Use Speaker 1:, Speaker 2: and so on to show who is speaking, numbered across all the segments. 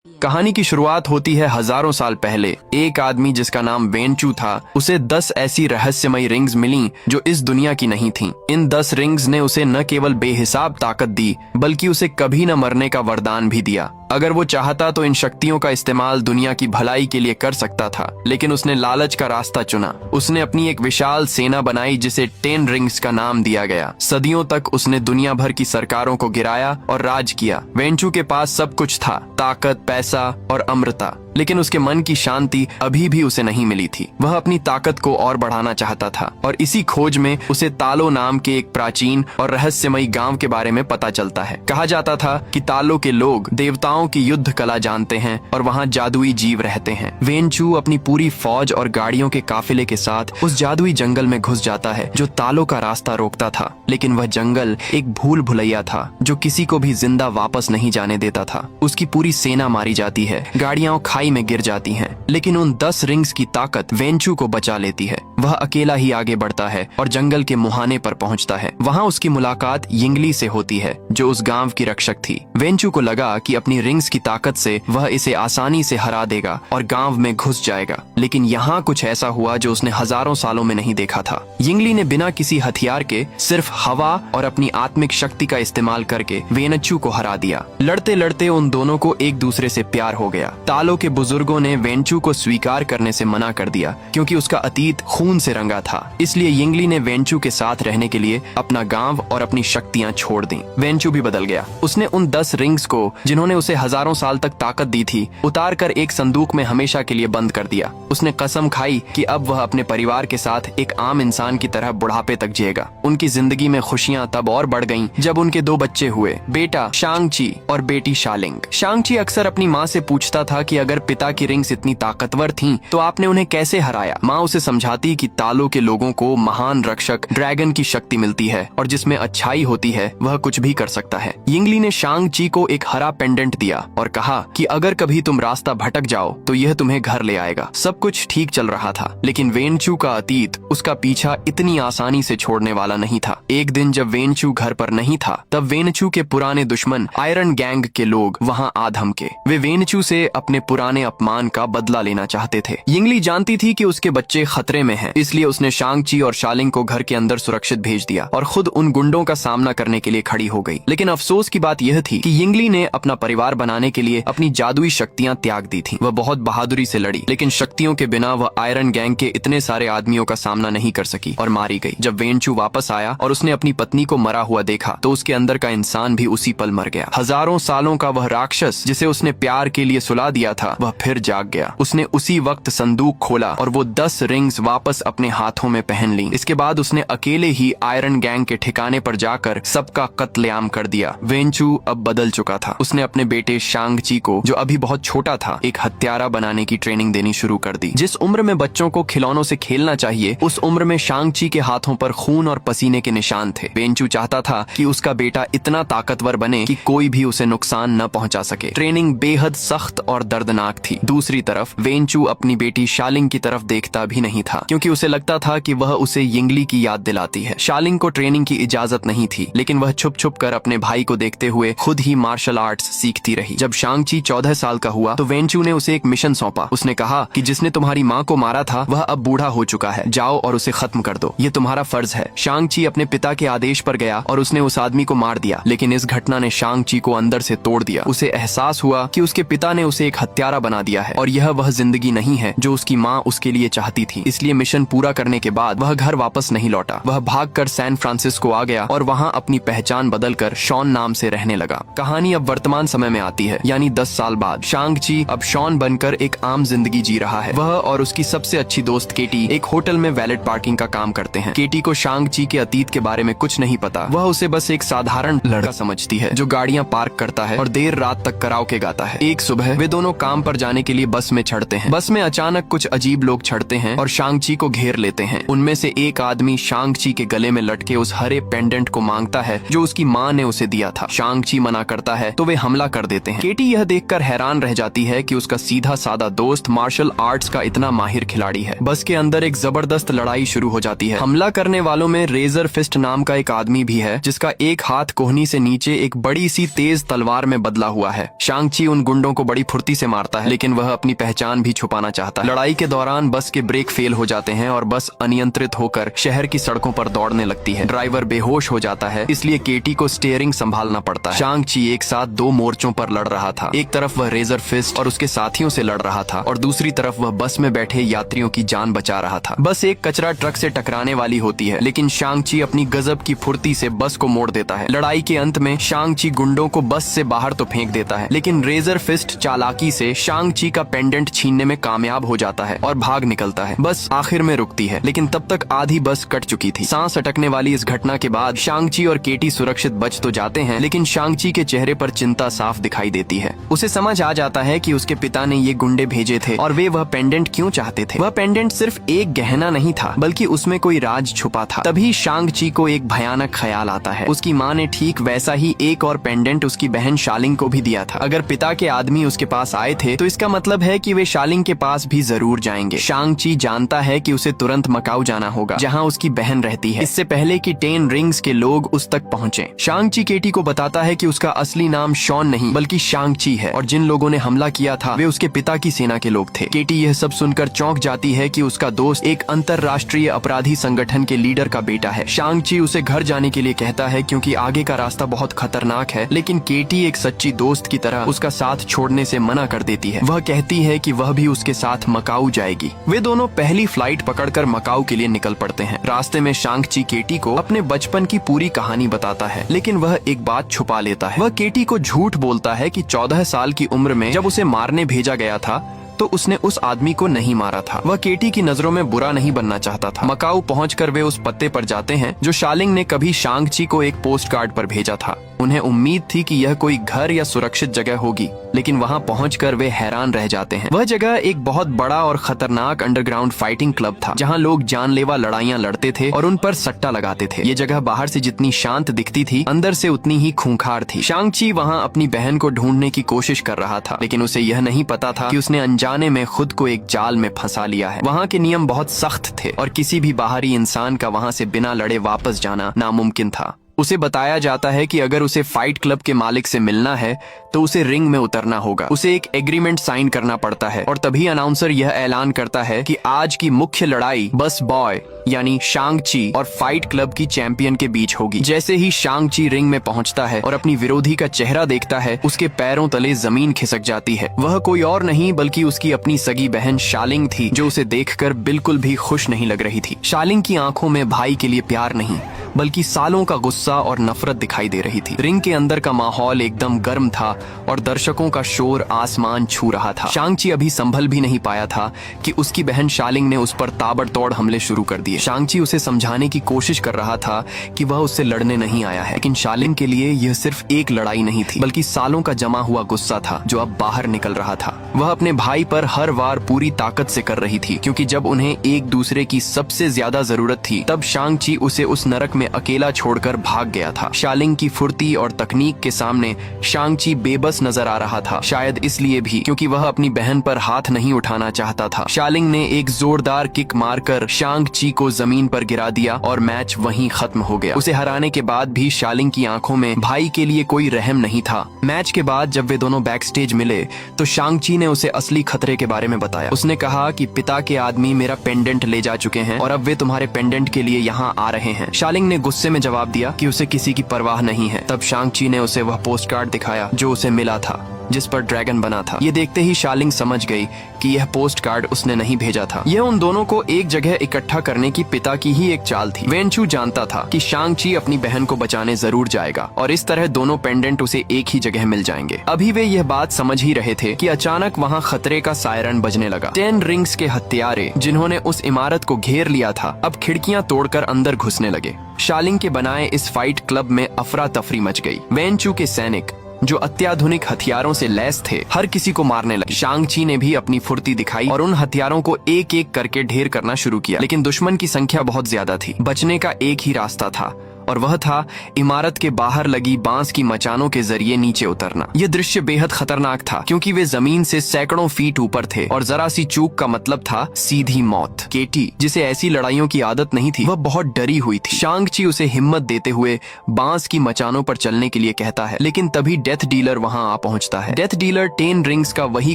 Speaker 1: कहानी की शुरुआत होती है हजारों साल पहले। एक आदमी जिसका नाम वेनचू था, उसे 10 ऐसी रहस्यमयी रिंग्स मिली जो इस दुनिया की नहीं थीं। इन 10 रिंग्स ने उसे न केवल बेहिसाब ताकत दी, बल्कि उसे कभी न मरने का वरदान भी दिया। अगर वो चाहता तो इन शक्तियों का इस्तेमाल दुनिया की भलाई के लिए कर सकता था, लेकिन उसने लालच का रास्ता चुना। उसने अपनी एक विशाल सेना बनाई जिसे 10 रिंग्स का नाम दिया गया। सदियों तक उसने दुनिया भर की सरकारों को गिराया और राज किया। वेंचू के पास सब कुछ था, ताकत, पैसा और अमरता, लेकिन उसके मन की शांति अभी भी उसे नहीं मिली थी। वह अपनी ताकत को और बढ़ाना चाहता था, और इसी खोज में उसे तालो नाम के एक प्राचीन और रहस्यमयी गांव के बारे में पता चलता है। कहा जाता था कि तालो के लोग देवताओं की युद्ध कला जानते हैं और वहाँ जादुई जीव रहते हैं। वेनचू अपनी पूरी फौज और गाड़ियों के काफिले के साथ उस जादुई जंगल में घुस जाता है जो तालो का रास्ता रोकता था। लेकिन वह जंगल एक भूल भुलैया था जो किसी को भी जिंदा वापस नहीं जाने देता था। उसकी पूरी सेना मारी जाती है, गाड़ियां खाई में गिर जाती हैं, लेकिन उन 10 रिंग्स की ताकत वेंचू को बचा लेती है। वह अकेला ही आगे बढ़ता है और जंगल के मुहाने पर पहुंचता है। वहां उसकी मुलाकात यिंगली से होती है, जो उस गांव की रक्षक थी। वेंचू को लगा कि अपनी रिंग्स की ताकत से वह इसे आसानी से हरा देगा और गांव में घुस जाएगा, लेकिन यहाँ कुछ ऐसा हुआ जो उसने हजारों सालों में नहीं देखा था। यिंगली ने बिना किसी हथियार के सिर्फ हवा और अपनी आत्मिक शक्ति का इस्तेमाल करके वेनचू को हरा दिया। लड़ते लड़ते उन दोनों को एक दूसरे से प्यार हो गया। तालो के बुजुर्गों ने वेंचू को स्वीकार करने से मना कर दिया क्योंकि उसका अतीत खून से रंगा था। इसलिए यिंगली ने वेंचू के साथ रहने के लिए अपना गांव और अपनी शक्तियां छोड़ दी। वेंचू भी बदल गया। उसने उन 10 रिंग्स को, जिन्होंने उसे हजारों साल तक ताकत दी थी, उतार कर एक संदूक में हमेशा के लिए बंद कर दिया। उसने कसम खाई कि अब वह अपने परिवार के साथ एक आम इंसान की तरह बुढ़ापे तक जिएगा। उनकी जिंदगी में खुशियां तब और बढ़ गईं जब उनके 2 बच्चे हुए, बेटा शांगची और बेटी शालिंग। शांगची अक्सर अपनी माँ से पूछता था कि अगर पिता की रिंग्स इतनी ताकतवर थीं, तो आपने उन्हें कैसे हराया। माँ उसे समझाती कि तालो के लोगों को महान रक्षक ड्रैगन की शक्ति मिलती है और जिसमें अच्छाई होती है वह कुछ भी कर सकता है। यिंगली ने शांगची को एक हरा पेंडेंट दिया और कहा कि अगर कभी तुम रास्ता भटक जाओ तो यह तुम्हें घर ले आएगा। सब कुछ ठीक चल रहा था, लेकिन वेनचू का अतीत उसका पीछा इतनी आसानी से छोड़ने वाला नहीं था। एक दिन जब वेनचू घर पर नहीं था, तब वेनचू के पुराने दुश्मन आयरन गैंग के लोग वहाँ आ धमके। वे वेनचू से अपने पुराने अपमान का बदला लेना चाहते थे। यिंगली जानती थी कि उसके बच्चे खतरे में हैं, इसलिए उसने शांगची और शालिंग को घर के अंदर सुरक्षित भेज दिया और खुद उन गुंडों का सामना करने के लिए खड़ी हो गई। लेकिन अफसोस की बात यह थी कि यिंगली ने अपना परिवार बनाने के लिए अपनी जादुई शक्तियां त्याग दी थीं। वह बहुत बहादुरी से लड़ी, लेकिन शक्तियों के बिना वह आयरन गैंग के इतने सारे आदमियों का सामना नहीं कर सकी और मारी गई। जब वेनचू वापस आया और उसने अपनी पत्नी को मरा हुआ देखा, तो उसके अंदर का इंसान भी उसी पल मर गया। हजारों सालों का वह राक्षस जिसे उसने प्यार के लिए सुला दिया था, वह फिर जाग गया। उसने उसी वक्त संदूक खोला और वो 10 रिंग्स वापस अपने हाथों में पहन ली। इसके बाद उसने अकेले ही आयरन गैंग के ठिकाने पर जाकर सबका कत्लेआम कर दिया। वेनचू अब बदल चुका था। उसने अपने बेटे शांगची को, जो अभी बहुत छोटा था, एक हत्यारा बनाने की ट्रेनिंग देनी शुरू कर दी। जिस उम्र में बच्चों को खिलौनों से खेलना चाहिए, उस उम्र में शांगची के हाथों पर खून और पसीने के निशान थे। वेनचू चाहता था कि उसका बेटा इतना ताकतवर बने कि कोई भी उसे नुकसान न पहुंचा सके। ट्रेनिंग बेहद सख्त और दर्दनाक थी। दूसरी तरफ वेनचू अपनी बेटी शालिंग की तरफ देखता भी नहीं था, क्योंकि उसे लगता था कि वह उसे यिंगली की याद दिलाती है। शालिंग को ट्रेनिंग की इजाजत नहीं थी, लेकिन वह छुप छुप कर अपने भाई को देखते हुए खुद ही मार्शल आर्ट्स सीखती रही। जब शांगची 14 साल का हुआ तो वेनचू ने उसे एक मिशन सौंपा। उसने कहा कि जिसने तुम्हारी माँ को मारा था वह अब बूढ़ा हो चुका है, जाओ और उसे खत्म कर दो, ये तुम्हारा फर्ज है। शांगची अपने पिता के आदेश पर गया और उसने उस आदमी को मार दिया, लेकिन इस घटना ने शांगची को अंदर से तोड़ दिया। उसे एहसास हुआ कि उसके पिता ने उसे एक हत्यारा बना दिया है और यह वह जिंदगी नहीं है जो उसकी माँ उसके लिए चाहती थी। इसलिए मिशन पूरा करने के बाद वह घर वापस नहीं लौटा। वह भागकर सैन फ्रांसिस्को आ गया और वहाँ अपनी पहचान बदलकर शॉन नाम से रहने लगा। कहानी अब वर्तमान समय में आती है, यानी 10 साल बाद। शांगची अब शॉन बनकर एक आम जिंदगी जी रहा है। वह और उसकी सबसे अच्छी दोस्त केटी एक होटल में वैलेट पार्किंग का काम करते हैं। केटी को शांगची के अतीत के बारे में कुछ नहीं पता। वह उसे बस एक साधारण लड़का समझती है जो गाड़ियां पार्क करता है और देर रात तक कराओके गाता है। एक सुबह वे दोनों काम पर जाने के लिए बस में चढ़ते हैं। बस में अचानक कुछ अजीब लोग चढ़ते हैं और शांगची को घेर लेते हैं। उनमें से एक आदमी शांग-ची के गले में लटके उस हरे पेंडेंट को मांगता है जो उसकी माँ ने उसे दिया था। शांग-ची मना करता है तो वे हमला कर देते हैं। केटी यह देखकर हैरान रह जाती है कि उसका सीधा सादा दोस्त मार्शल आर्ट्स का इतना माहिर खिलाड़ी है। बस के अंदर एक जबरदस्त लड़ाई शुरू हो जाती है। हमला करने वालों में रेजर फिस्ट नाम का एक आदमी भी है जिसका एक हाथ कोहनी से नीचे एक बड़ी सी तेज तलवार में बदला हुआ है। शांग-ची उन गुंडों को बड़ी फुर्ती से मारता है, लेकिन वह अपनी पहचान भी छुपाना चाहता है। लड़ाई के दौरान बस के ब्रेक फेल हो जाते हैं और बस अनियंत्रित होकर शहर की सड़कों पर दौड़ने लगती है। ड्राइवर बेहोश हो जाता है, इसलिए केटी को स्टीयरिंग संभालना पड़ता है। शांग-ची एक साथ दो मोर्चों पर लड़ रहा था। एक तरफ वह रेजर फिस्ट और उसके साथियों से लड़ रहा था और दूसरी तरफ वह बस में बैठे यात्रियों की जान बचा रहा था। बस एक कचरा ट्रक से टकराने वाली होती है, लेकिन शांग-ची अपनी गजब की फुर्ती से बस को मोड़ देता है। लड़ाई के अंत में शांग-ची गुंडों को बस से बाहर तो फेंक देता है, लेकिन रेजर फिस्ट चालाकी से शांग-ची का पेंडेंट छीनने में कामयाब हो जाता है और भाग निकलता है। बस आखिर में रुकती है, लेकिन तब तक आधी बस कट चुकी थी। सांस अटकने वाली इस घटना के बाद शांग-ची और केटी सुरक्षित बच तो जाते हैं, लेकिन शांग-ची के चेहरे पर चिंता साफ दिखाई देती है। उसे समझ आ जाता है कि उसके पिता ने ये गुंडे भेजे थे और वे वह पेंडेंट क्यों चाहते थे। वह पेंडेंट सिर्फ एक गहना नहीं था, बल्कि उसमें कोई राज छुपा था। तभी शांग-ची को एक भयानक ख्याल आता है। उसकी माँ ने ठीक वैसा ही एक और पेंडेंट उसकी बहन शालिंग को भी दिया था। अगर पिता के आदमी उसके पास आए थे तो इसका मतलब है कि वे शालिंग के पास भी जरूर जाएंगे। शांग-ची जानता है कि उसे तुरंत मकाऊ जाना होगा, जहाँ उसकी बहन रहती है, इससे पहले कि 10 रिंग्स के लोग उस तक पहुँचे। शांग-ची केटी को बताता है कि उसका असली नाम शॉन नहीं बल्कि शांग-ची है और जिन लोगों ने हमला किया था वे उसके पिता की सेना के लोग थे। केटी यह सब सुनकर चौंक जाती है कि उसका दोस्त एक अंतरराष्ट्रीय अपराधी संगठन के लीडर का बेटा है। शांग-ची उसे घर जाने के लिए कहता है क्योंकि आगे का रास्ता बहुत खतरनाक है, लेकिन केटी एक सच्ची दोस्त की तरह उसका साथ छोड़ने से मना कर देती है। वह कहती है कि वह भी उसके साथ मकाऊ जाएगी। वे दोनों पहली फ्लाइट पकड़कर मकाऊ के लिए निकल पड़ते हैं। रास्ते में शांग-ची केटी को अपने बचपन की पूरी कहानी बताता है, लेकिन वह एक बात छुपा लेता है। वह केटी को झूठ बोलता है कि 14 साल की उम्र में जब उसे मारने भेजा गया था तो उसने उस आदमी को नहीं मारा था। वह केटी की नजरों में बुरा नहीं बनना चाहता था। मकाऊ पहुंचकर वे उस पत्ते पर जाते हैं जो शालिंग ने कभी शांग-ची को एक पोस्ट कार्ड पर भेजा था। उन्हें उम्मीद थी कि यह कोई घर या सुरक्षित जगह होगी, लेकिन वहां पहुंचकर वे हैरान रह जाते हैं। वह जगह एक बहुत बड़ा और खतरनाक अंडरग्राउंड फाइटिंग क्लब था, जहां लोग जानलेवा लड़ाइयां लड़ते थे और उन पर सट्टा लगाते थे। ये जगह बाहर से जितनी शांत दिखती थी, अंदर से उतनी ही खूंखार थी। शांग-ची वहां अपनी बहन को ढूंढने की कोशिश कर रहा था, लेकिन उसे यह नहीं पता था कि उसने अनजाने में खुद को एक जाल में फंसा लिया है। वहाँ के नियम बहुत सख्त थे और किसी भी बाहरी इंसान का वहाँ से बिना लड़े वापस जाना नामुमकिन था। उसे बताया जाता है कि अगर उसे फाइट क्लब के मालिक से मिलना है तो उसे रिंग में उतरना होगा। उसे एक एग्रीमेंट साइन करना पड़ता है और तभी अनाउंसर यह ऐलान करता है कि आज की मुख्य लड़ाई बस बॉय यानी शांग-ची और फाइट क्लब की चैंपियन के बीच होगी। जैसे ही शांग-ची रिंग में पहुंचता है और अपनी विरोधी का चेहरा देखता है, उसके पैरों तले जमीन खिसक जाती है। वह कोई और नहीं बल्कि उसकी अपनी सगी बहन शालिंग थी, जो उसे देखकर बिल्कुल भी खुश नहीं लग रही थी। शालिंग की आंखों में भाई के लिए प्यार नहीं बल्कि सालों का गुस्सा और नफरत दिखाई दे रही थी। रिंग के अंदर का माहौल एकदम गर्म था और दर्शकों का शोर आसमान छू रहा था। शांग-ची अभी संभल भी नहीं पाया था कि उसकी बहन शालिंग ने उस पर ताबड़तोड़ हमले शुरू कर दिए। शांग-ची उसे समझाने की कोशिश कर रहा था कि वह उससे लड़ने नहीं आया है, लेकिन शालिंग के लिए यह सिर्फ एक लड़ाई नहीं थी बल्कि सालों का जमा हुआ गुस्सा था जो अब बाहर निकल रहा था। वह अपने भाई पर हर वार पूरी ताकत से कर रही थी, क्योंकि जब उन्हें एक दूसरे की सबसे ज्यादा जरूरत थी तब शांग-ची उसे उस नरक में अकेला छोड़कर भाग गया था। शालिंग की फुर्ती और तकनीक के सामने शांग-ची बेबस नजर आ रहा था, शायद इसलिए भी क्योंकि वह अपनी बहन पर हाथ नहीं उठाना चाहता था। शालिंग ने एक जोरदार किक मारकर शांग-ची को जमीन पर गिरा दिया और मैच वहीं खत्म हो गया। उसे हराने के बाद भी शालिंग की आंखों में भाई के लिए कोई रहम नहीं था। मैच के बाद जब वे दोनों बैक स्टेज मिले तो शांग-ची ने उसे असली खतरे के बारे में बताया। उसने कहा कि पिता के आदमी मेरा पेंडेंट ले जा चुके हैं और अब वे तुम्हारे पेंडेंट के लिए यहाँ आ रहे हैं। शालिंग ने गुस्से में जवाब दिया कि उसे किसी की परवाह नहीं है। तब शांग-ची ने उसे वह पोस्ट कार्ड दिखाया जो उसे मिला था, जिस पर ड्रैगन बना था। ये देखते ही शालिंग समझ गई कि यह पोस्ट कार्ड उसने नहीं भेजा था। यह उन दोनों को एक जगह इकट्ठा करने की पिता की ही एक चाल थी। वेनचू जानता था कि शांग-ची अपनी बहन को बचाने जरूर जाएगा और इस तरह दोनों पेंडेंट उसे एक ही जगह मिल जाएंगे। अभी वे यह बात समझ ही रहे थे कि अचानक वहाँ खतरे का सायरन बजने लगा। 10 रिंग्स के हत्यारे जिन्होंने उस इमारत को घेर लिया था अब खिड़कियां तोड़कर अंदर घुसने लगे। शालिंग के बनाए इस फाइट क्लब में अफरा तफरी मच गई। वेनचू के सैनिक जो अत्याधुनिक हथियारों से लैस थे, हर किसी को मारने लगे। शांग ची ने भी अपनी फुर्ती दिखाई और उन हथियारों को एक एक करके ढेर करना शुरू किया, लेकिन दुश्मन की संख्या बहुत ज्यादा थी। बचने का एक ही रास्ता था और वह था इमारत के बाहर लगी बांस की मचानों के जरिए नीचे उतरना। यह दृश्य बेहद खतरनाक था क्योंकि वे जमीन से सैकड़ों फीट ऊपर थे और जरा सी चूक का मतलब था सीधी मौत। केटी, जिसे ऐसी लड़ाइयों की आदत नहीं थी, वह बहुत डरी हुई थी। शांग ची उसे हिम्मत देते हुए बांस की मचानों पर चलने के लिए कहता है, लेकिन तभी डेथ डीलर वहां आ पहुंचता है। डेथ डीलर 10 रिंग्स का वही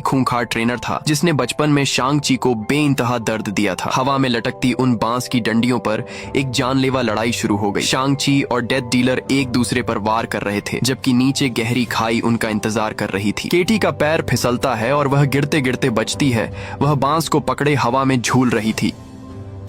Speaker 1: खूंखार ट्रेनर था जिसने बचपन में शांग ची को बेइंतहा दर्द दिया था। हवा में लटकती उन बांस की डंडियों पर एक जानलेवा लड़ाई शुरू हो गई। शांग ची और डेथ डीलर एक दूसरे पर वार कर रहे थे, जबकि नीचे गहरी खाई उनका इंतजार कर रही थी। केटी का पैर फिसलता है और वह गिरते गिरते बचती है। वह बांस को पकड़े हवा में झूल रही थी।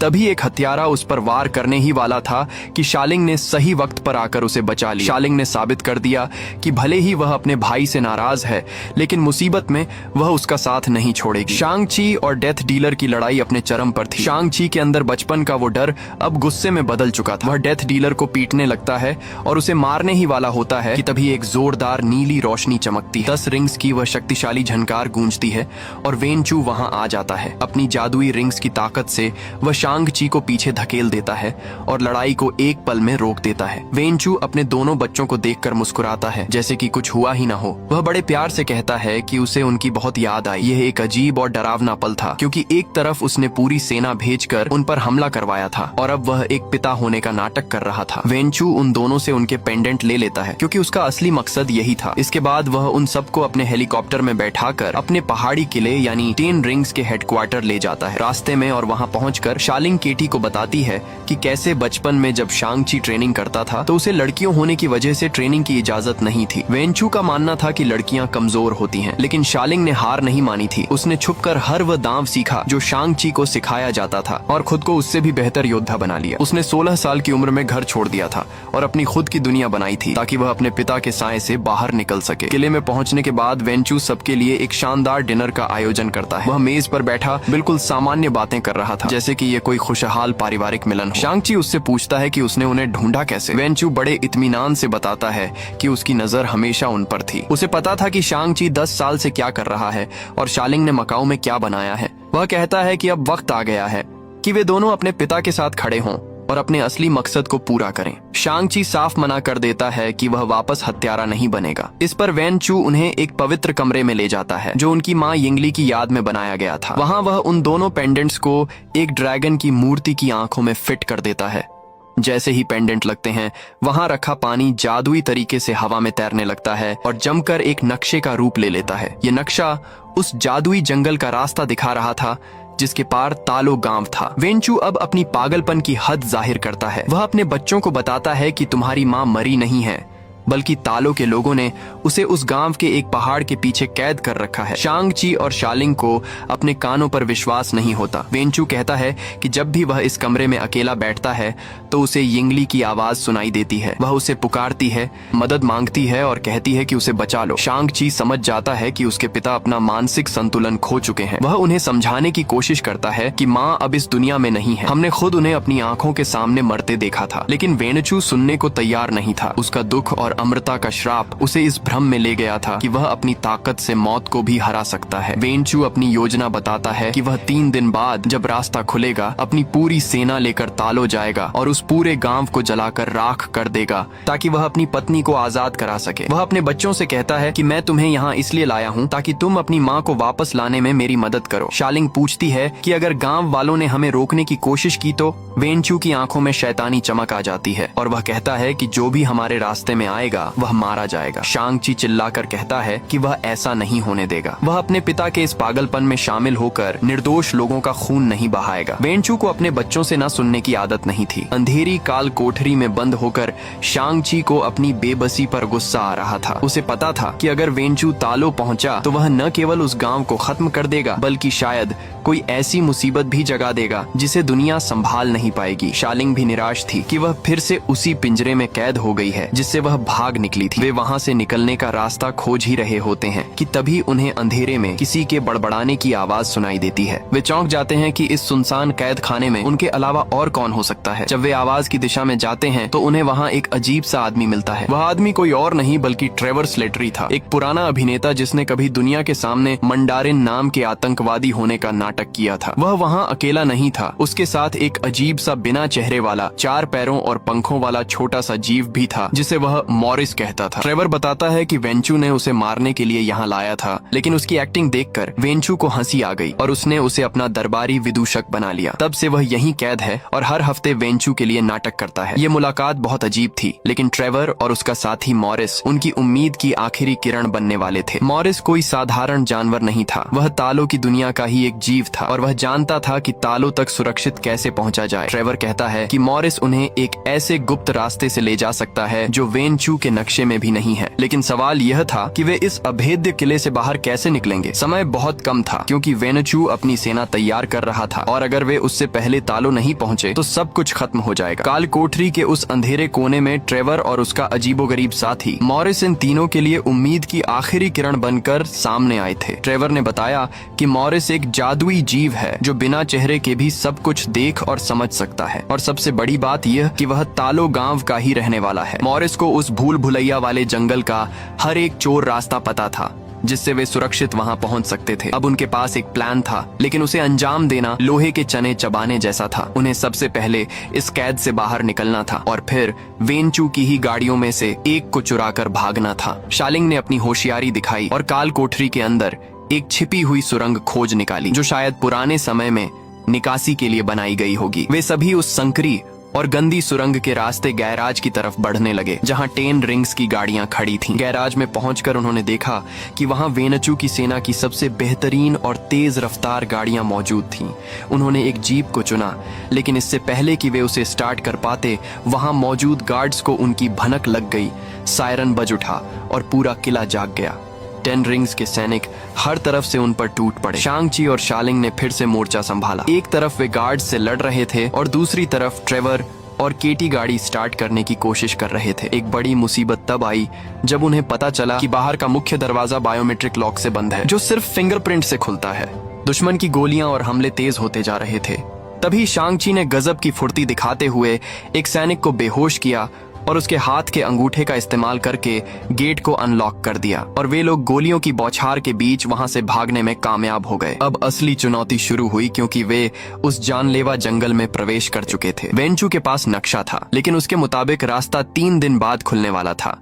Speaker 1: तभी एक हत्यारा उस पर वार करने ही वाला था कि शालिंग ने सही वक्त पर आकर उसे बचा लिया। शालिंग ने साबित कर दिया कि भले ही वह अपने भाई से नाराज है, लेकिन मुसीबत में वह उसका साथ नहीं छोड़ेगी। शांग ची और डेथ डीलर की लड़ाई अपने चरम पर थी। शांग ची के अंदर बचपन का वो डर अब गुस्से में बदल चुका था। वह डेथ डीलर को पीटने लगता है और उसे मारने ही वाला होता है कि तभी एक जोरदार नीली रोशनी चमकती है। 10 रिंग्स की वह शक्तिशाली झनकार गूंजती है और वेन चू वहां आ जाता है। अपनी जादुई रिंग्स की ताकत से वह शांग ची को पीछे धकेल देता है और लड़ाई को एक पल में रोक देता है। वेन चू अपने दोनों बच्चों को देखकर मुस्कुराता है जैसे कि कुछ हुआ ही ना हो। वह बड़े प्यार से कहता है कि उसे उनकी बहुत याद आई। यह एक अजीब और डरावना पल था क्योंकि एक तरफ उसने पूरी सेना भेजकर उन पर हमला करवाया था और अब वह एक पिता होने का नाटक कर रहा था। वेन चू उन दोनों से उनके पेंडेंट ले लेता है क्योंकि उसका असली मकसद यही था। इसके बाद वह उन सबको अपने हेलीकॉप्टर में बैठाकर अपने पहाड़ी किले यानी 10 रिंग्स के हेडक्वार्टर ले जाता है। रास्ते में और वहां पहुंचकर शालिंग केटी को बताती है कि कैसे बचपन में जब शांग ची ट्रेनिंग करता था तो उसे लड़कियों होने की वजह से ट्रेनिंग की इजाजत नहीं थी। वेनचू का मानना था कि लड़कियां कमजोर होती हैं, लेकिन शालिंग ने हार नहीं मानी थी। उसने छुपकर हर वह दांव सीखा जो शांग ची को सिखाया जाता था और खुद को उससे भी बेहतर योद्धा बना लिया। उसने 16 साल की उम्र में घर छोड़ दिया था और अपनी खुद की दुनिया बनाई थी ताकि वह अपने पिता के साए से बाहर निकल सके। किले में पहुंचने के बाद वेनचू सबके लिए एक शानदार डिनर का आयोजन करता है। वह मेज पर बैठा बिल्कुल सामान्य बातें कर रहा था जैसे कि ये कोई खुशहाल पारिवारिक मिलन हो। शांग ची उससे पूछता है कि उसने उन्हें ढूंढा कैसे। वेनचू बड़े इत्मीनान से बताता है कि उसकी नजर हमेशा उन पर थी। उसे पता था कि शांग ची 10 साल से क्या कर रहा है और शालिंग ने मकाऊ में क्या बनाया है। वह कहता है कि अब वक्त आ गया है कि वे दोनों अपने पिता के साथ खड़े हों और अपने असली मकसद को पूरा करें। शांग ची साफ मना कर देता है कि वह वापस हत्यारा नहीं बनेगा। इस पर वेन चू उन्हें एक पवित्र कमरे में ले जाता है जो उनकी माँ यिंगली की याद में बनाया गया था। वहाँ वह उन दोनों पेंडेंट्स को एक ड्रैगन की मूर्ति की आंखों में फिट कर देता है। जैसे ही पेंडेंट लगते हैं, वहां रखा पानी जादुई तरीके से हवा में तैरने लगता है और जमकर एक नक्शे का रूप ले लेता है। ये नक्शा उस जादुई जंगल का रास्ता दिखा रहा था जिसके पार तालो गांव था। वेनचू अब अपनी पागलपन की हद जाहिर करता है। वह अपने बच्चों को बताता है कि तुम्हारी माँ मरी नहीं है, बल्कि तालो के लोगों ने उसे उस गांव के एक पहाड़ के पीछे कैद कर रखा है। शांग ची और शालिंग को अपने कानों पर विश्वास नहीं होता। वेनचू कहता है कि जब भी वह इस कमरे में अकेला बैठता है तो उसे यिंगली की आवाज सुनाई देती है। वह उसे पुकारती है, मदद मांगती है और कहती है कि उसे बचा लो। शांग ची समझ जाता है कि उसके पिता अपना मानसिक संतुलन खो चुके हैं। वह उन्हें समझाने की कोशिश करता है कि माँ अब इस दुनिया में नहीं है। हमने खुद उन्हें अपनी आंखों के सामने मरते देखा था। लेकिन वेनचू सुनने को तैयार नहीं था। उसका दुख और अमृता का श्राप उसे इस भ्रम में ले गया था कि वह अपनी ताकत से मौत को भी हरा सकता है। वेनचू अपनी योजना बताता है कि वह 3 दिन बाद जब रास्ता खुलेगा अपनी पूरी सेना लेकर तालो जाएगा और उस पूरे गांव को जलाकर राख कर देगा ताकि वह अपनी पत्नी को आजाद करा सके। वह अपने बच्चों से कहता है कि मैं तुम्हें यहाँ इसलिए लाया हूँ ताकि तुम अपनी माँ को वापस लाने में मेरी मदद करो। शालिंग पूछती है कि अगर गांव वालों ने हमें रोकने की कोशिश की तो। वेनचू की आंखों में शैतानी चमक आ जाती है और वह कहता है कि जो भी हमारे रास्ते में आएगा वह मारा जाएगा। शांग ची चिल्लाकर कहता है कि वह ऐसा नहीं होने देगा। वह अपने पिता के इस पागलपन में शामिल होकर निर्दोष लोगों का खून नहीं बहाएगा। वेनचू को अपने बच्चों से न सुनने की आदत नहीं थी। अंधेरी काल कोठरी में बंद होकर शांग ची को अपनी बेबसी पर गुस्सा आ रहा था। उसे पता था कि अगर वेनचू तालो पहुंचा तो वह न केवल उस गांव को खत्म कर देगा बल्कि शायद कोई ऐसी मुसीबत भी जगा देगा जिसे दुनिया संभाल नहीं पाएगी। शालिंग भी निराश थी कि वह फिर से उसी पिंजरे में कैद हो गई है जिससे वह भाग निकली थी। वे वहां से निकलने जाने का रास्ता खोज ही रहे होते हैं कि तभी उन्हें अंधेरे में किसी के बड़बड़ाने की आवाज सुनाई देती है। वे चौंक जाते हैं कि इस सुनसान कैद खाने में उनके अलावा और कौन हो सकता है। जब वे आवाज की दिशा में जाते हैं तो उन्हें वहाँ एक अजीब सा आदमी मिलता है। वह आदमी कोई और नहीं बल्कि ट्रेवर स्लेटरी था, एक पुराना अभिनेता जिसने कभी दुनिया के सामने मंडारिन नाम के आतंकवादी होने का नाटक किया था। वह वहाँ अकेला नहीं था, उसके साथ एक अजीब सा बिना चेहरे वाला 4 पैरों और पंखों वाला छोटा सा जीव भी था जिसे वह मॉरिस कहता था। ट्रेवर बताता है कि वेंचू ने उसे मारने के लिए यहाँ लाया था, लेकिन उसकी एक्टिंग देखकर वेंचू को हंसी आ गई और उसने उसे अपना दरबारी विदूषक बना लिया। तब से वह यहीं कैद है और हर हफ्ते वेंचू के लिए नाटक करता है। ये मुलाकात बहुत अजीब थी, लेकिन ट्रेवर और उसका साथी मॉरिस उनकी उम्मीद की आखिरी किरण बनने वाले थे। मॉरिस कोई साधारण जानवर नहीं था, वह तालों की दुनिया का ही एक जीव था और वह जानता था कि तालों तक सुरक्षित कैसे पहुंचा जाए। ट्रेवर कहता है कि मॉरिस उन्हें एक ऐसे गुप्त रास्ते से ले जा सकता है जो वेनचू के नक्शे में भी नहीं है। लेकिन सवाल यह था कि वे इस अभेद्य किले से बाहर कैसे निकलेंगे। समय बहुत कम था क्योंकि वेनचू अपनी सेना तैयार कर रहा था और अगर वे उससे पहले तालों नहीं पहुंचे तो सब कुछ खत्म हो जाएगा। काल कोठरी के उस अंधेरे कोने में ट्रेवर और उसका अजीबोगरीब साथी मॉरिस इन तीनों के लिए उम्मीद की आखिरी किरण बनकर सामने आए थे। ट्रेवर ने बताया कि मॉरिस एक जादुई जीव है जो बिना चेहरे के भी सब कुछ देख और समझ सकता है, और सबसे बड़ी बात यह कि वह तालो गांव का ही रहने वाला है। मॉरिस को उस भूल भुलैया वाले जंगल का हर एक चोर रास्ता पता था जिससे वे सुरक्षित वहां पहुंच सकते थे। अब उनके पास एक प्लान था, लेकिन उसे अंजाम देना लोहे के चने चबाने जैसा था। उन्हें सबसे पहले इस कैद से बाहर निकलना था और फिर वेनचू की ही गाड़ियों में से एक को चुराकर भागना था। शालिंग ने अपनी होशियारी दिखाई और काल कोठरी के अंदर एक छिपी हुई सुरंग खोज निकाली जो शायद पुराने समय में निकासी के लिए बनाई गई होगी। वे सभी उस संकरी और गंदी सुरंग के रास्ते गैराज की तरफ बढ़ने लगे जहां 10 रिंग्स की गाड़ियां खड़ी थीं। गैराज में पहुंचकर उन्होंने देखा कि वहां वेनचू की सेना की सबसे बेहतरीन और तेज रफ्तार गाड़ियां मौजूद थीं। उन्होंने एक जीप को चुना, लेकिन इससे पहले कि वे उसे स्टार्ट कर पाते वहां मौजूद गार्ड्स को उनकी भनक लग गई। सायरन बज उठा और पूरा किला जाग गया। 10 रिंग्स के सैनिक हर तरफ से उन पर टूट पड़े। शांग-ची और शालिंग ने फिर से मोर्चा संभाला। एक तरफ वे गार्ड्स से लड़ रहे थे और दूसरी तरफ ट्रेवर और केटी गाड़ी स्टार्ट करने की कोशिश कर रहे थे। एक बड़ी मुसीबत तब आई जब उन्हें पता चला कि बाहर का मुख्य दरवाजा बायोमेट्रिक लॉक से बंद है जो सिर्फ फिंगरप्रिंट से खुलता है। दुश्मन की गोलियां और हमले तेज होते जा रहे थे। तभी शांग-ची ने गजब की फुर्ती दिखाते हुए एक सैनिक को बेहोश किया और उसके हाथ के अंगूठे का इस्तेमाल करके गेट को अनलॉक कर दिया और वे लोग गोलियों की बौछार के बीच वहां से भागने में कामयाब हो गए। अब असली चुनौती शुरू हुई क्योंकि वे उस जानलेवा जंगल में प्रवेश कर चुके थे। वेनचू के पास नक्शा था, लेकिन उसके मुताबिक रास्ता 3 दिन बाद खुलने वाला था,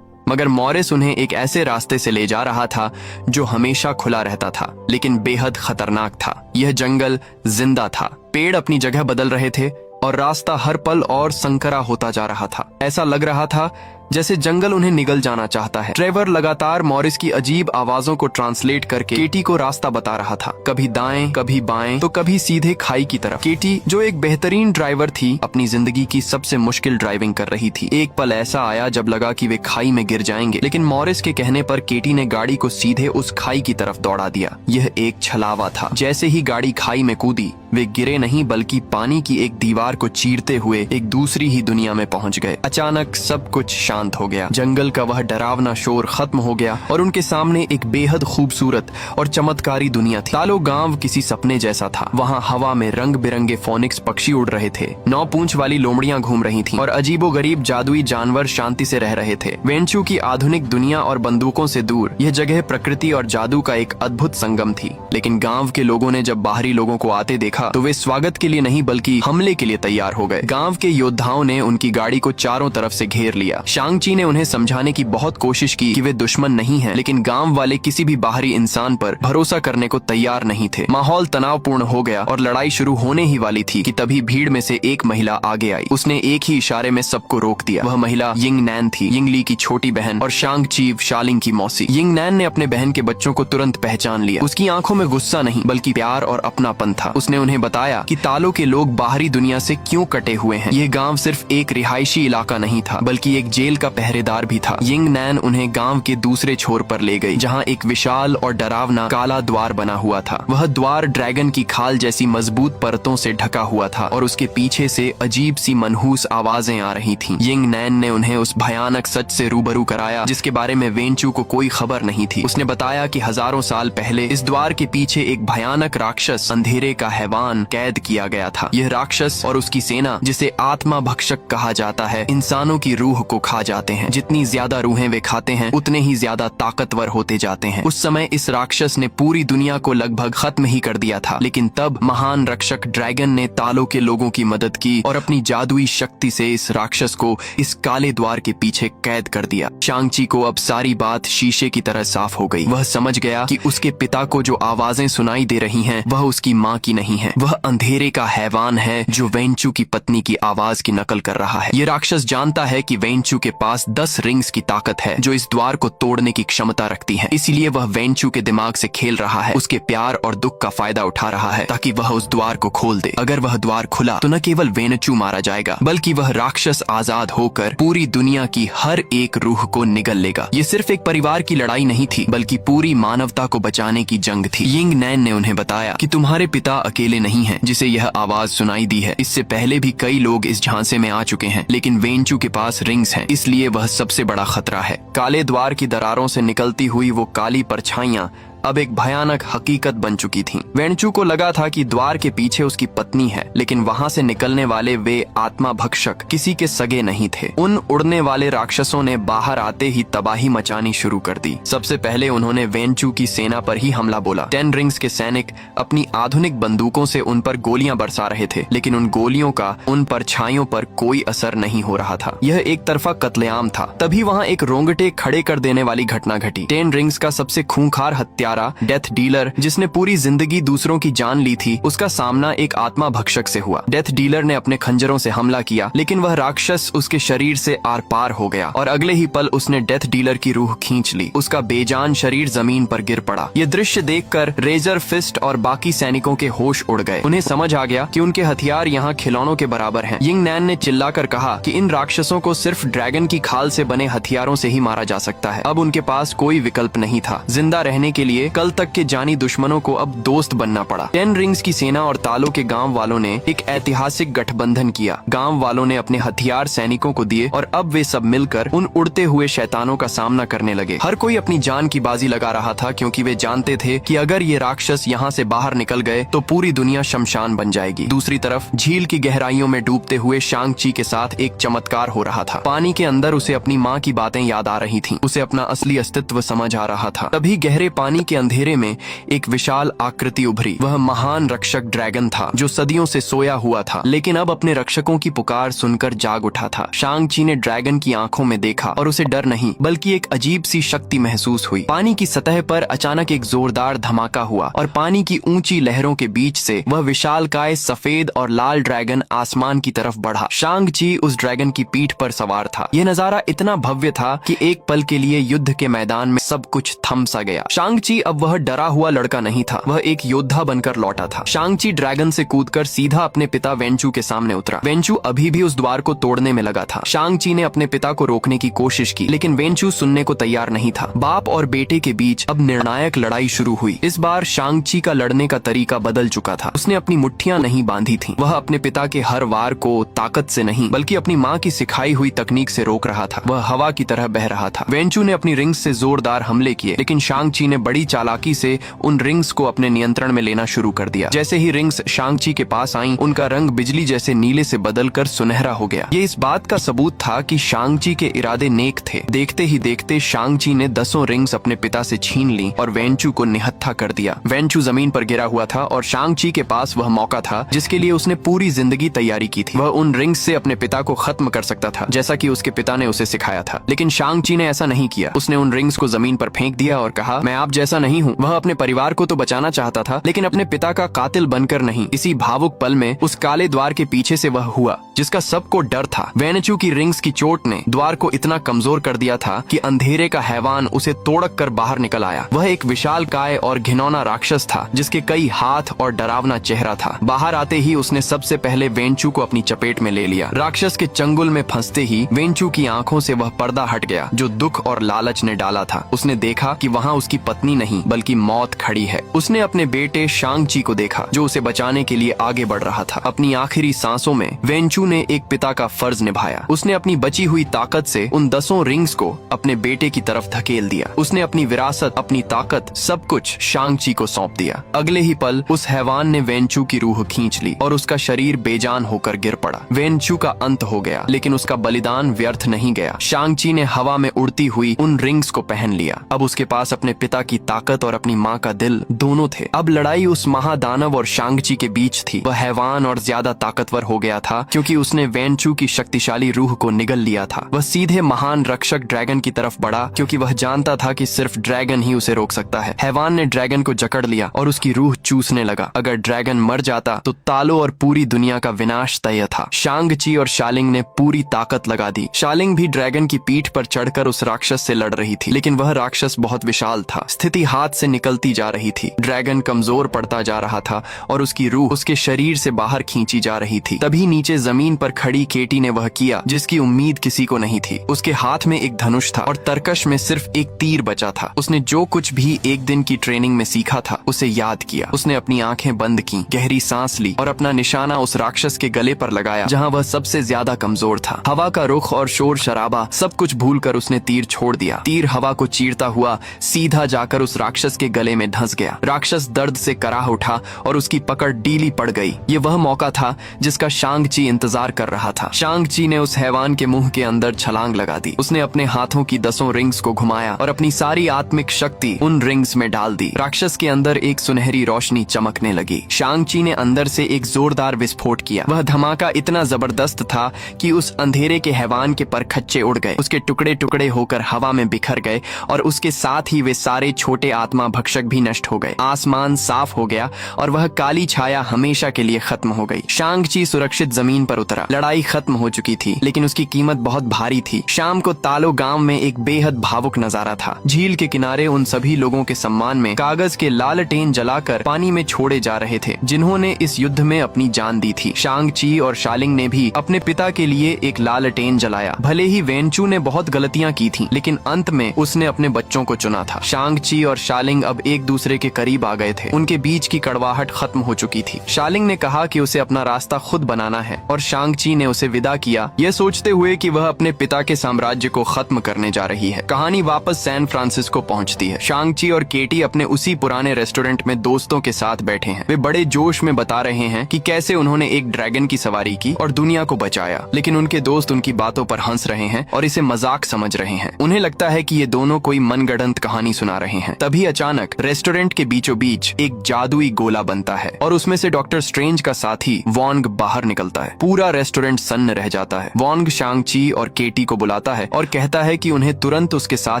Speaker 1: मगर मॉरिस उन्हें एक ऐसे रास्ते से ले जा रहा था जो हमेशा खुला रहता था लेकिन बेहद खतरनाक था। यह जंगल जिंदा था, पेड़ अपनी जगह बदल रहे थे और रास्ता हर पल और संकरा होता जा रहा था। ऐसा लग रहा था जैसे जंगल उन्हें निगल जाना चाहता है। ट्रेवर लगातार मॉरिस की अजीब आवाजों को ट्रांसलेट करके केटी को रास्ता बता रहा था, कभी दाएं कभी बाएं तो कभी सीधे खाई की तरफ। केटी जो एक बेहतरीन ड्राइवर थी, अपनी जिंदगी की सबसे मुश्किल ड्राइविंग कर रही थी। एक पल ऐसा आया जब लगा कि वे खाई में गिर जाएंगे, लेकिन मॉरिस के कहने पर केटी ने गाड़ी को सीधे उस खाई की तरफ दौड़ा दिया। यह एक छलावा था। जैसे ही गाड़ी खाई में कूदी, वे गिरे नहीं बल्कि पानी की एक दीवार को चीरते हुए एक दूसरी ही दुनिया में पहुंच गए। अचानक सब कुछ शांत हो गया। जंगल का वह डरावना शोर खत्म हो गया और उनके सामने एक बेहद खूबसूरत और चमत्कारी दुनिया थी। तालो गांव किसी सपने जैसा था। वहाँ हवा में रंग बिरंगे फोनिक्स पक्षी उड़ रहे थे, 9 पूंछ वाली लोमड़ियां घूम रही थीं और अजीबोगरीब जादुई जानवर शांति से रह रहे थे। वेनचू की आधुनिक दुनिया और बंदूकों से दूर यह जगह प्रकृति और जादू का एक अद्भुत संगम थी। लेकिन गांव के लोगों ने जब बाहरी लोगों को आते देखा तो वे स्वागत के लिए नहीं बल्कि हमले के लिए तैयार हो गए। गांव के योद्धाओं ने उनकी गाड़ी को चारों तरफ से घेर लिया। शांग-ची ने उन्हें समझाने की बहुत कोशिश की कि वे दुश्मन नहीं हैं, लेकिन गांव वाले किसी भी बाहरी इंसान पर भरोसा करने को तैयार नहीं थे। माहौल तनावपूर्ण हो गया और लड़ाई शुरू होने ही वाली थी कि तभी भीड़ में से एक महिला आगे आई। उसने एक ही इशारे में सबको रोक दिया। वह महिला यिंग नैन थी, यिंगली की छोटी बहन और शांग-ची शालिंग की मौसी। यिंग नैन ने अपने बहन के बच्चों को तुरंत पहचान लिया। उसकी आंखों में गुस्सा नहीं बल्कि प्यार और अपनापन था। उसने उन्हें उन्हें बताया कि तालो के लोग बाहरी दुनिया से क्यों कटे हुए हैं। ये गांव सिर्फ एक रिहायशी इलाका नहीं था बल्कि एक जेल का पहरेदार भी था। यिंग नैन उन्हें गांव के दूसरे छोर पर ले गई जहां एक विशाल और डरावना काला द्वार बना हुआ था। वह द्वार ड्रैगन की खाल जैसी मजबूत परतों से ढका हुआ था और उसके पीछे से अजीब सी मनहूस आवाजें आ रही थीं। यिंग नैन ने उन्हें उस भयानक सच से रूबरू कराया जिसके बारे में वेंचू को कोई खबर नहीं थी। उसने बताया कि हजारों साल पहले इस द्वार के पीछे एक भयानक राक्षस अंधेरे का हैवान कैद किया गया था। यह राक्षस और उसकी सेना, जिसे आत्मा भक्षक कहा जाता है, इंसानों की रूह को खा जाते हैं। जितनी ज्यादा रूहें वे खाते हैं उतने ही ज्यादा ताकतवर होते जाते हैं। उस समय इस राक्षस ने पूरी दुनिया को लगभग खत्म ही कर दिया था, लेकिन तब महान रक्षक ड्रैगन ने तालो के लोगों की मदद की और अपनी जादुई शक्ति से इस राक्षस को इस काले द्वार के पीछे कैद कर दिया। शांग-ची को अब सारी बात शीशे की तरह साफ हो गई। वह समझ गया कि उसके पिता को जो आवाजें सुनाई दे रही हैं वह उसकी माँ की नहीं है। वह अंधेरे का हैवान है जो वेंचू की पत्नी की आवाज की नकल कर रहा है। ये राक्षस जानता है कि वेंचू के पास 10 रिंग्स की ताकत है जो इस द्वार को तोड़ने की क्षमता रखती है। इसीलिए वह वेंचू के दिमाग से खेल रहा है, उसके प्यार और दुख का फायदा उठा रहा है ताकि वह उस द्वार को खोल दे। अगर वह द्वार खुला तो न केवल वेंचू मारा जाएगा बल्कि वह राक्षस आजाद होकर पूरी दुनिया की हर एक रूह को निगल लेगा। ये सिर्फ एक परिवार की लड़ाई नहीं थी बल्कि पूरी मानवता को बचाने की जंग थी। यिंग नैन ने उन्हें बताया कि तुम्हारे पिता अकेले नहीं हैं जिसे यह आवाज सुनाई दी है। इससे पहले भी कई लोग इस झांसे में आ चुके हैं, लेकिन वेंचू के पास रिंग्स हैं, इसलिए वह सबसे बड़ा खतरा है। काले द्वार की दरारों से निकलती हुई वो काली परछाइयां अब एक भयानक हकीकत बन चुकी थीं। वेंचू को लगा था कि द्वार के पीछे उसकी पत्नी है, लेकिन वहां से निकलने वाले वे आत्मा भक्षक किसी के सगे नहीं थे। उन उड़ने वाले राक्षसों ने बाहर आते ही तबाही मचानी शुरू कर दी। सबसे पहले उन्होंने वेंचू की सेना पर ही हमला बोला। 10 रिंग्स के सैनिक अपनी आधुनिक बंदूकों से उन पर गोलियां बरसा रहे थे, लेकिन उन गोलियों का उन परछाइयों पर कोई असर नहीं हो रहा था। यह एक तरफा कत्लेआम था। तभी वहाँ एक रोंगटे खड़े कर देने वाली घटना घटी। 10 रिंग्स का सबसे खूंखार हत्यारा डेथ डीलर, जिसने पूरी जिंदगी दूसरों की जान ली थी, उसका सामना एक आत्मा भक्षक से हुआ। डेथ डीलर ने अपने खंजरों से हमला किया, लेकिन वह राक्षस उसके शरीर से आर पार हो गया और अगले ही पल उसने डेथ डीलर की रूह खींच ली। उसका बेजान शरीर जमीन पर गिर पड़ा। ये दृश्य देखकर रेजर फिस्ट और बाकी सैनिकों के होश उड़ गए। उन्हें समझ आ गया कि उनके हथियार यहाँ खिलौनों के बराबर हैं। यिंग नैन ने चिल्लाकर कहा कि इन राक्षसों को सिर्फ ड्रैगन की खाल से बने हथियारों से ही मारा जा सकता है। अब उनके पास कोई विकल्प नहीं था। जिंदा रहने के लिए कल तक के जानी दुश्मनों को अब दोस्त बनना पड़ा। 10 रिंग्स की सेना और तालो के गांव वालों ने एक ऐतिहासिक गठबंधन किया। गांव वालों ने अपने हथियार सैनिकों को दिए और अब वे सब मिलकर उन उड़ते हुए शैतानों का सामना करने लगे। हर कोई अपनी जान की बाजी लगा रहा था क्योंकि वे जानते थे कि अगर ये राक्षस यहाँ से बाहर निकल गए तो पूरी दुनिया शमशान बन जाएगी। दूसरी तरफ झील की गहराइयों में डूबते हुए शांग-ची के साथ एक चमत्कार हो रहा था। पानी के अंदर उसे अपनी माँ की बातें याद आ रही थीं। उसे अपना असली अस्तित्व समझ आ रहा था। तभी गहरे पानी के अंधेरे में एक विशाल आकृति उभरी। वह महान रक्षक ड्रैगन था जो सदियों से सोया हुआ था, लेकिन अब अपने रक्षकों की पुकार सुनकर जाग उठा था। शांग-ची ने ड्रैगन की आंखों में देखा और उसे डर नहीं बल्कि एक अजीब सी शक्ति महसूस हुई। पानी की सतह पर अचानक एक जोरदार धमाका हुआ और पानी की ऊंची लहरों के बीच से वह विशालकाय सफेद और लाल ड्रैगन आसमान की तरफ बढ़ा। शांग-ची उस ड्रैगन की पीठ पर सवार था। यह नजारा इतना भव्य था कि एक पल के लिए युद्ध के मैदान में सब कुछ थम सा गया। शांग-ची अब वह डरा हुआ लड़का नहीं था, वह एक योद्धा बनकर लौटा था। शांग-ची ड्रैगन से कूदकर सीधा अपने पिता वेंचू के सामने उतरा। वेंचू अभी भी उस द्वार को तोड़ने में लगा था। शांग-ची ने अपने पिता को रोकने की कोशिश की, लेकिन वेंचू सुनने को तैयार नहीं था। बाप और बेटे के बीच अब निर्णायक लड़ाई शुरू हुई। इस बार शांग-ची का लड़ने का तरीका बदल चुका था। उसने अपनी मुट्ठियां नहीं बांधी थीं। वह अपने पिता के हर वार को ताकत से नहीं बल्कि अपनी माँ की सिखाई हुई तकनीक से रोक रहा था। वह हवा की तरह बह रहा था। वेंचू ने अपनी रिंग्स से जोरदार हमले किए, लेकिन शांग-ची ने बड़ी चालाकी से उन रिंग्स को अपने नियंत्रण में लेना शुरू कर दिया। जैसे ही रिंग्स शांग-ची के पास आईं, उनका रंग बिजली जैसे नीले से बदलकर सुनहरा हो गया। ये इस बात का सबूत था कि शांग-ची के इरादे नेक थे। देखते ही देखते शांग-ची ने 10 रिंग्स अपने पिता से छीन ली और वेंचू को निहत्था कर दिया। वेंचू जमीन पर गिरा हुआ था और शांग-ची के पास वह मौका था जिसके लिए उसने पूरी जिंदगी तैयारी की थी। वह उन रिंग्स से अपने पिता को खत्म कर सकता था, जैसा कि उसके पिता ने उसे सिखाया था। लेकिन शांग-ची ने ऐसा नहीं किया। उसने उन रिंग्स को जमीन पर फेंक दिया और कहा, मैं आप जैसा नहीं हूँ। वह अपने परिवार को तो बचाना चाहता था, लेकिन अपने पिता का कातिल बनकर नहीं। इसी भावुक पल में उस काले द्वार के पीछे से वह हुआ। जिसका सबको डर था। वेनचू की रिंग्स की चोट ने द्वार को इतना कमजोर कर दिया था कि अंधेरे का हैवान उसे तोड़क कर बाहर निकल आया। वह एक विशालकाय और घिनौना राक्षस था जिसके कई हाथ और डरावना चेहरा था। बाहर आते ही उसने सबसे पहले वेनचू को अपनी चपेट में ले लिया। राक्षस के चंगुल में फंसते ही वेनचू की आंखों से वह पर्दा हट गया जो दुख और लालच ने डाला था। उसने देखा कि वहाँ उसकी पत्नी नहीं बल्कि मौत खड़ी है। उसने अपने बेटे शांग-ची को देखा जो उसे बचाने के लिए आगे बढ़ रहा था। अपनी आखिरी सांसों में वेनचू ने एक पिता का फर्ज निभाया। उसने अपनी बची हुई ताकत से उन 10 रिंग्स को अपने बेटे की तरफ धकेल दिया। उसने अपनी विरासत, अपनी ताकत, सब कुछ शांग-ची को सौंप दिया। अगले ही पल उस हैवान ने वेनचू की रूह खींच ली और उसका शरीर बेजान होकर गिर पड़ा। वेनचू का अंत हो गया, लेकिन उसका बलिदान व्यर्थ नहीं गया। शांग-ची ने हवा में उड़ती हुई उन रिंग्स को पहन लिया। अब उसके पास अपने पिता की ताकत और अपनी माँ का दिल दोनों थे। अब लड़ाई उस महादानव और शांग-ची के बीच थी। वह हैवान और ज्यादा ताकतवर हो गया था क्योंकि उसने वेनचू की शक्तिशाली रूह को निगल लिया था। वह सीधे महान रक्षक ड्रैगन की तरफ बढ़ा क्योंकि वह जानता था कि सिर्फ ड्रैगन ही उसे रोक सकता है। हैवान ने ड्रैगन को जकड़ लिया और उसकी रूह चूसने लगा। अगर ड्रैगन मर जाता तो तालो और पूरी दुनिया का विनाश तय था। शांग-ची और शालिंग ने पूरी ताकत लगा दी। शालिंग भी ड्रैगन की पीठ पर चढ़कर उस राक्षस से लड़ रही थी, लेकिन वह राक्षस बहुत विशाल था। स्थिति हाथ से निकलती जा रही थी। ड्रैगन कमजोर पड़ता जा रहा था और उसकी रूह उसके शरीर से बाहर खींची जा रही थी। तभी नीचे जमीन पर खड़ी केटी ने वह किया जिसकी उम्मीद किसी को नहीं थी। उसके हाथ में एक धनुष था और तरकश में सिर्फ एक तीर बचा था। उसने जो कुछ भी एक दिन की ट्रेनिंग में सीखा था उसे याद किया। उसने अपनी आंखें बंद की, गहरी सांस ली और अपना निशाना उस राक्षस के गले पर लगाया जहां वह सबसे ज्यादा कमजोर था। हवा का रुख और शोर शराबा सब कुछ भूलकर उसने तीर छोड़ दिया। तीर हवा को चीरता हुआ सीधा जाकर उस राक्षस के गले में धंस गया। राक्षस दर्द से कराह उठा और उसकी पकड़ ढीली पड़ गई। ये वह मौका था जिसका शांग-ची इंतजार कर रहा था। शांग-ची ने उस हैवान के मुंह के अंदर छलांग लगा दी। उसने अपने हाथों की 10 रिंग्स को घुमाया और अपनी सारी आत्मिक शक्ति उन रिंग्स में डाल दी। राक्षस के अंदर एक सुनहरी रोशनी चमकने लगी। शांग-ची ने अंदर से एक जोरदार विस्फोट किया। वह धमाका इतना जबरदस्त था कि उस अंधेरे के हैवान के परखच्चे उड़ गए। उसके टुकड़े टुकड़े होकर हवा में बिखर गए और उसके साथ ही वे सारे छोटे आत्मा भक्षक भी नष्ट हो गए। आसमान साफ हो गया और वह काली छाया हमेशा के लिए खत्म हो गई। शांग-ची सुरक्षित जमीन पर उतरा। लड़ाई खत्म हो चुकी थी, लेकिन उसकी कीमत बहुत भारी थी। शाम को तालो गांव में एक बेहद भावुक नजारा था। झील के किनारे उन सभी लोगों के सम्मान में कागज के लालटेन जलाकर पानी में छोड़े जा रहे थे जिन्होंने इस युद्ध में अपनी जान दी थी। शांग-ची और शालिंग ने भी अपने पिता के लिए एक लालटेन जलाया। भले ही वेनचू ने बहुत गलतियां की थी, लेकिन अंत में उसने अपने बच्चों को चुना था। शांग-ची और शालिंग अब एक दूसरे के करीब आ गए थे। उनके बीच की कड़वाहट खत्म हो चुकी थी। शालिंग ने कहा कि उसे अपना रास्ता खुद बनाना है और शांग-ची ने उसे विदा किया, यह सोचते हुए कि वह अपने पिता के साम्राज्य को खत्म करने जा रही है। कहानी वापस सैन फ्रांसिस्को पहुंचती है। शांग-ची और केटी अपने उसी पुराने रेस्टोरेंट में दोस्तों के साथ बैठे हैं। वे बड़े जोश में बता रहे हैं कि कैसे उन्होंने एक ड्रैगन की सवारी की और दुनिया को बचाया, लेकिन उनके दोस्त उनकी बातों पर हंस रहे हैं और इसे मजाक समझ रहे हैं। उन्हें लगता है कि ये दोनों कोई मनगढ़ंत कहानी सुना रहे हैं। तभी अचानक रेस्टोरेंट के बीचों बीच एक जादुई गोला बनता है और उसमें से डॉक्टर स्ट्रेंज का साथी वॉन्ग बाहर निकलता है। पूरा रेस्टोरेंट सन्न रह जाता है। वॉन्ग शांग-ची और केटी को बुलाता है और कहता है कि उन्हें तुरंत उसके साथ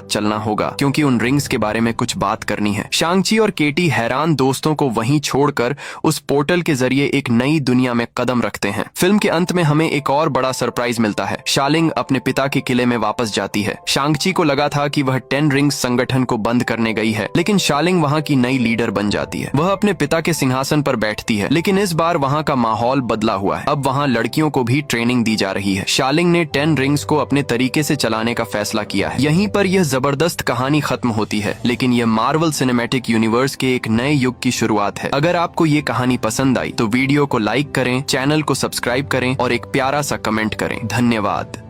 Speaker 1: चलना होगा क्योंकि उन रिंग्स के बारे में कुछ बात करनी है। शांग-ची और केटी हैरान दोस्तों को वहीं छोड़कर उस पोर्टल के जरिए एक नई दुनिया में कदम रखते हैं। फिल्म के अंत में हमें एक और बड़ा सरप्राइज मिलता है। शालिंग अपने पिता के किले में वापस जाती है। शांग-ची को लगा था कि वह 10 रिंग्स संगठन को बंद करने गई है, लेकिन शालिंग वहाँ की नई लीडर बन जाती है। वह अपने पिता के सिंहासन पर बैठती है, लेकिन इस बार वहाँ का माहौल बदला हुआ है। अब वहाँ लड़कियों को भी ट्रेनिंग दी जा रही है। शालिंग ने 10 रिंग्स को अपने तरीके से चलाने का फैसला किया है। यहीं पर यह जबरदस्त कहानी खत्म होती है, लेकिन यह मार्वल सिनेमैटिक यूनिवर्स के एक नए युग की शुरुआत है। अगर आपको ये कहानी पसंद आई तो वीडियो को लाइक करें, चैनल को सब्सक्राइब करें और एक प्यारा सा कमेंट करें। धन्यवाद।